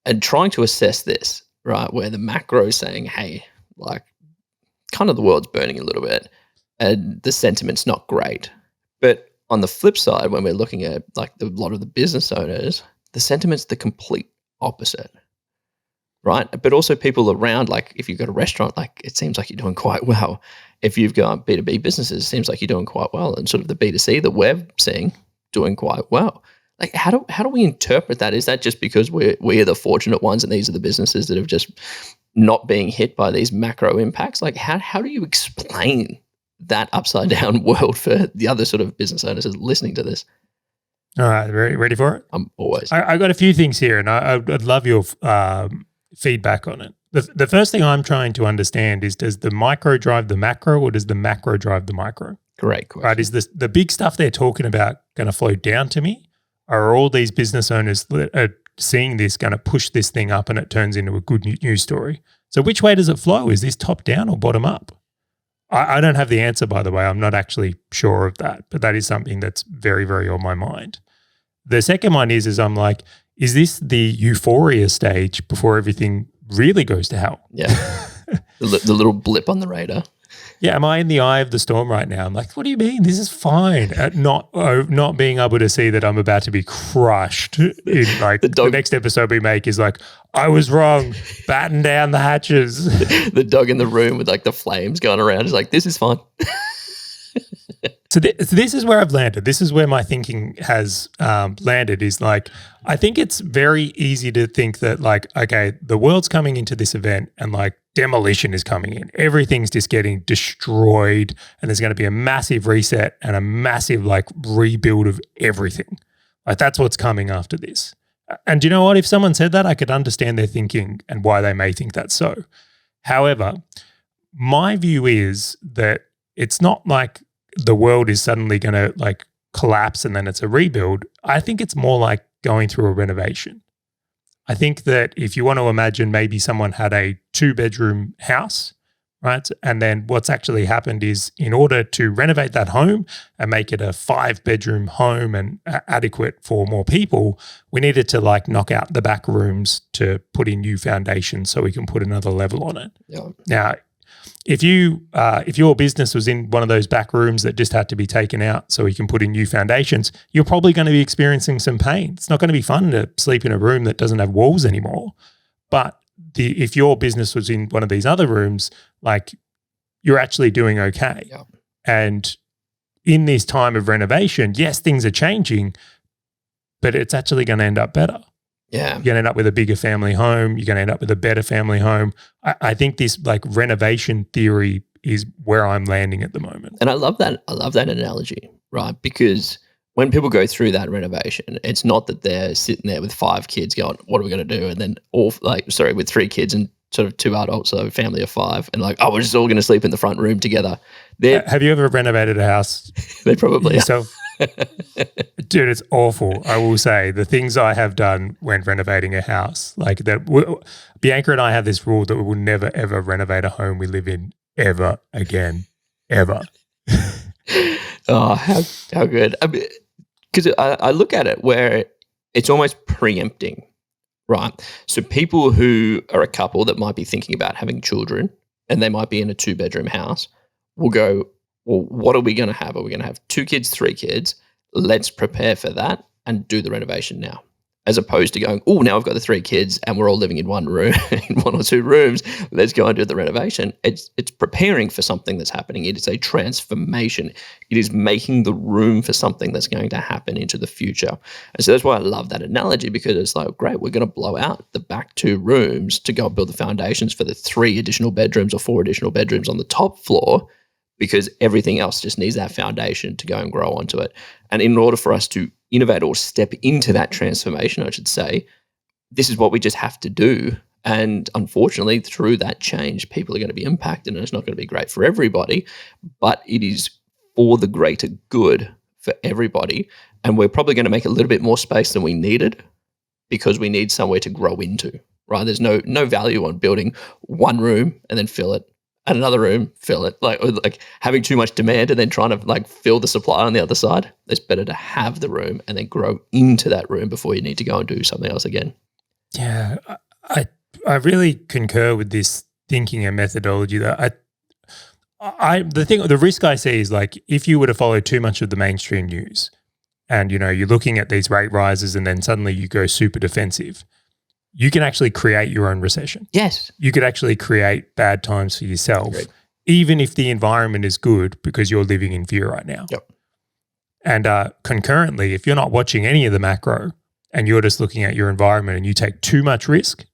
And trying to assess this, right, where the macro is saying, hey, like kind of the world's burning a little bit and the sentiment's not great. But on the flip side, when we're looking at like a lot of the business owners, the sentiment's the complete opposite, right? But also people around, like if you've got a restaurant, like it seems like you're doing quite well. If you've got B2B businesses, it seems like you're doing quite well. And sort of the B2C that we're seeing doing quite well. Like how do we interpret that? Is that just because we're the fortunate ones and these are the businesses that have just not being hit by these macro impacts? Like how do you explain that upside down world for the other sort of business owners listening to this? All right, ready for it? I'm always. I got a few things here, and I'd love your feedback on it. The first thing I'm trying to understand is, does the micro drive the macro, or does the macro drive the micro? Great question. Right, is the big stuff they're talking about going to flow down to me? Or are all these business owners that are seeing this going to push this thing up and it turns into a good news story? So which way does it flow? Is this top down or bottom up? I don't have the answer, by the way. I'm not actually sure of that, but that is something that's very, very on my mind. The second one is I'm like, is this the euphoria stage before everything really goes to hell? Yeah. the little blip on the radar. Yeah, am I in the eye of the storm right now? I'm like, what do you mean? This is fine. Not being able to see that I'm about to be crushed. In like the next episode we make is like, I was wrong. Batten down the hatches. The dog in the room with like the flames going around is like, this is fine. So this is where I've landed. This is where my thinking has landed, is like, I think it's very easy to think that like, okay, the world's coming into this event and like demolition is coming in. Everything's just getting destroyed and there's going to be a massive reset and a massive like rebuild of everything. Like that's what's coming after this. And you know what? If someone said that, I could understand their thinking and why they may think that's so. However, my view is that it's not like the world is suddenly going to like collapse and then it's a rebuild. I think it's more like going through a renovation. I think that if you want to imagine maybe someone had a 2-bedroom house, right? And then what's actually happened is, in order to renovate that home and make it a 5-bedroom home and adequate for more people, we needed to like knock out the back rooms to put in new foundations so we can put another level on it. Yeah. Now, if your business was in one of those back rooms that just had to be taken out so we can put in new foundations, you're probably going to be experiencing some pain. It's not going to be fun to sleep in a room that doesn't have walls anymore. But if your business was in one of these other rooms, like you're actually doing okay. Yeah. And in this time of renovation, yes, things are changing, but it's actually going to end up better. Yeah. You're going to end up with a bigger family home. You're going to end up with a better family home. I think this like renovation theory is where I'm landing at the moment. And I love that. I love that analogy, right? Because when people go through that renovation, it's not that they're sitting there with 5 kids going, what are we going to do? And then with 3 kids and sort of 2 adults, so a family of 5, and like, oh, we're just all going to sleep in the front room together. Have you ever renovated a house? They probably yourself. Dude, it's awful. I will say the things I have done when renovating a house, like that. Bianca and I have this rule that we will never ever renovate a home we live in ever again, ever. Oh, how good! Because I look at it where it's almost preempting, right? So people who are a couple that might be thinking about having children and they might be in a 2-bedroom house will go, well, what are we going to have? Are we going to have 2 kids, 3 kids? Let's prepare for that and do the renovation now. As opposed to going, oh, now I've got the 3 kids and we're all living in one room, in 1 or 2 rooms. Let's go and do the renovation. It's preparing for something that's happening. It is a transformation. It is making the room for something that's going to happen into the future. And so that's why I love that analogy, because it's like, great, we're going to blow out the back 2 rooms to go build the foundations for the 3 additional bedrooms or 4 additional bedrooms on the top floor, because everything else just needs that foundation to go and grow onto it. And in order for us to innovate or step into that transformation, I should say, this is what we just have to do. And unfortunately, through that change, people are going to be impacted, and it's not going to be great for everybody, but it is for the greater good for everybody. And we're probably going to make a little bit more space than we needed because we need somewhere to grow into, right? There's no value on building one room and then fill it, and another room, fill it, like having too much demand and then trying to like fill the supply on the other side. It's better to have the room and then grow into that room before you need to go and do something else again. Yeah, I really concur with this thinking and methodology. That the risk I see is like if you were to follow too much of the mainstream news, and you're looking at these rate rises, and then suddenly you go super defensive, you can actually create your own recession. Yes. You could actually create bad times for yourself, Agreed. even if the environment is good because you're living in fear right now. Yep. And concurrently, if you're not watching any of the macro and you're just looking at your environment and you take too much risk,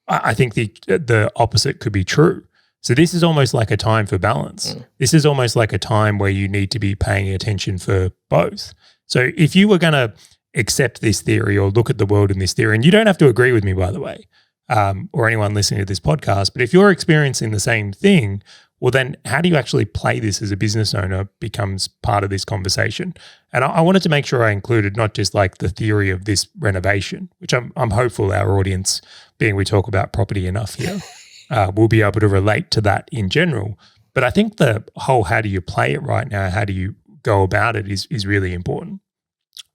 I think the opposite could be true. So this is almost like a time for balance. This is almost like a time where you need to be paying attention for both. So if you were going to accept this theory or look at the world in this theory, and you don't have to agree with me, by the way, or anyone listening to this podcast, but if you're experiencing the same thing, well, then how do you actually play this as a business owner becomes part of this conversation. And I wanted to make sure I included not just like the theory of this renovation, which I'm hopeful our audience, being we talk about property enough here, will be able to relate to that in general. But I think the whole how do you play it right now, how do you go about it is really important.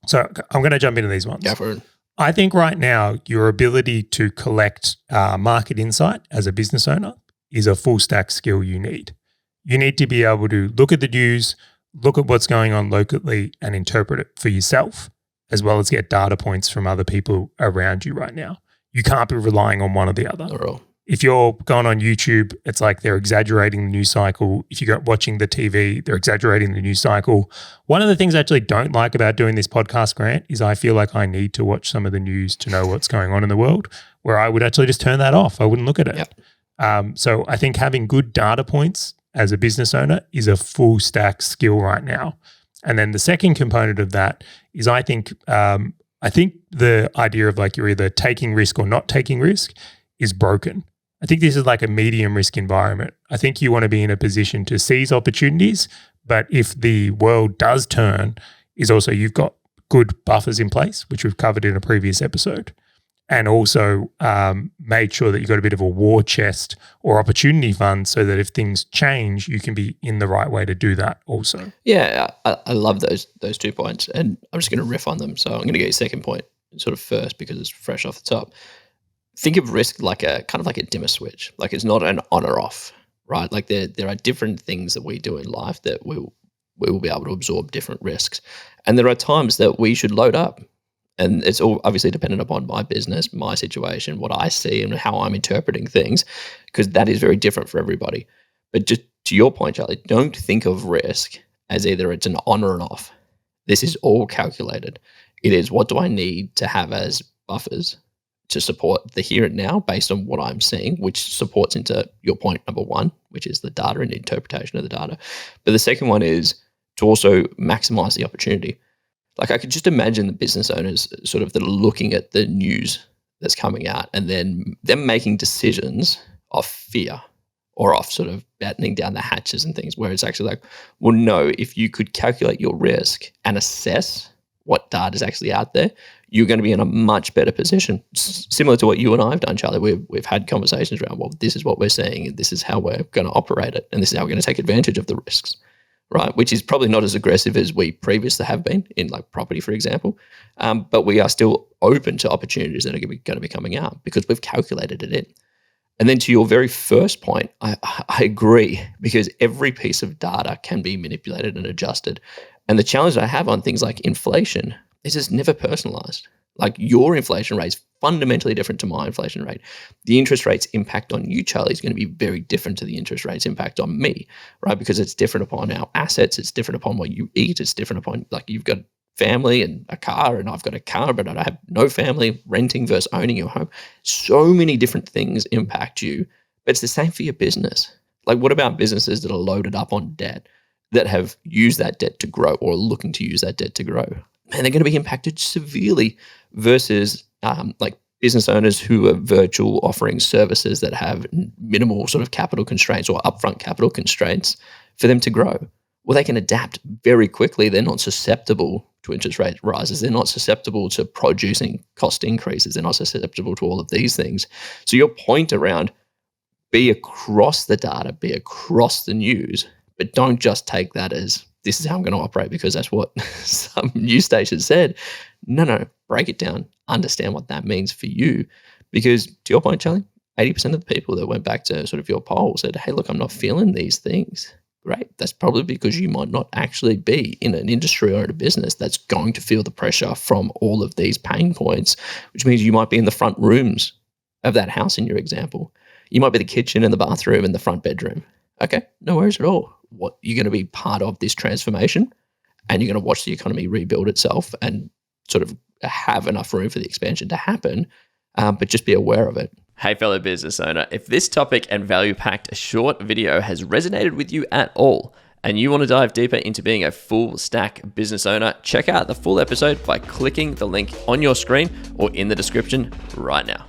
So I'm going to jump into these ones. Go for it. I think right now your ability to collect market insight as a business owner is a full stack skill you need. You need to be able to look at the news, look at what's going on locally and interpret it for yourself, as well as get data points from other people around you right now. You can't be relying on one or the other. Not at all. If you're going on YouTube, it's like they're exaggerating the news cycle. If you're watching the TV, they're exaggerating the news cycle. One of the things I actually don't like about doing this podcast, Grant, is I feel like I need to watch some of the news to know what's going on in the world, where I would actually just turn that off. I wouldn't look at it. Yep. So I think having good data points as a business owner is a full stack skill right now. And then the second component of that is I think the idea of like you're either taking risk or not taking risk is broken. I think this is like a medium risk environment. I think you want to be in a position to seize opportunities, but if the world does turn, is also you've got good buffers in place, which we've covered in a previous episode, and also made sure that you've got a bit of a war chest or opportunity fund so that if things change, you can be in the right way to do that also. Yeah, I love those 2 points, and I'm just going to riff on them. So I'm going to get your second point sort of first because it's fresh off the top. Think of risk like a kind of like a dimmer switch. Like it's not an on or off, right? Like there are different things that we do in life that we will be able to absorb different risks, and there are times that we should load up. And it's all obviously dependent upon my business, my situation, what I see and how I'm interpreting things, because that is very different for everybody. But just to your point, Charlie, don't think of risk as either it's an on or an off. This is all calculated. It is what do I need to have as buffers to support the here and now based on what I'm seeing, which supports into your point number one, which is the data and interpretation of the data. But the second one is to also maximize the opportunity. Like I could just imagine the business owners sort of that are looking at the news that's coming out and then them making decisions of fear or off sort of battening down the hatches and things where it's actually like, well, no, if you could calculate your risk and assess what data is actually out there, you're going to be in a much better position. Similar to what you and I have done, Charlie. We've had conversations around, well, this is what we're seeing and this is how we're going to operate it and this is how we're going to take advantage of the risks. Right, which is probably not as aggressive as we previously have been in like property, for example, but we are still open to opportunities that are going to be coming out because we've calculated it in. And then to your very first point, I agree because every piece of data can be manipulated and adjusted. And the challenge I have on things like inflation is it's never personalized. Like your inflation rate is fundamentally different to my inflation rate. The interest rates impact on you, Charlie, is going to be very different to the interest rates impact on me, right? Because it's different upon our assets. It's different upon what you eat. It's different upon like you've got family and a car and I've got a car, but I have no family, renting versus owning your home. So many different things impact you, but it's the same for your business. Like what about businesses that are loaded up on debt that have used that debt to grow or are looking to use that debt to grow? And they're going to be impacted severely versus like business owners who are virtual offering services that have minimal sort of capital constraints or upfront capital constraints for them to grow. Well, they can adapt very quickly. They're not susceptible to interest rate rises. They're not susceptible to producing cost increases. They're not susceptible to all of these things. So your point around be across the data, be across the news, but don't just take that as this is how I'm going to operate because that's what some news station said. No, break it down, understand what that means for you. Because to your point, Charley, 80% of the people that went back to sort of your poll said, hey, look, I'm not feeling these things. Great. That's probably because you might not actually be in an industry or in a business that's going to feel the pressure from all of these pain points, which means you might be in the front rooms of that house in your example. You might be the kitchen and the bathroom and the front bedroom. Okay, no worries at all. What, you're going to be part of this transformation and you're going to watch the economy rebuild itself and sort of have enough room for the expansion to happen, but just be aware of it. Hey, fellow business owner, if this topic and value-packed short video has resonated with you at all, and you want to dive deeper into being a full stack business owner, check out the full episode by clicking the link on your screen or in the description right now.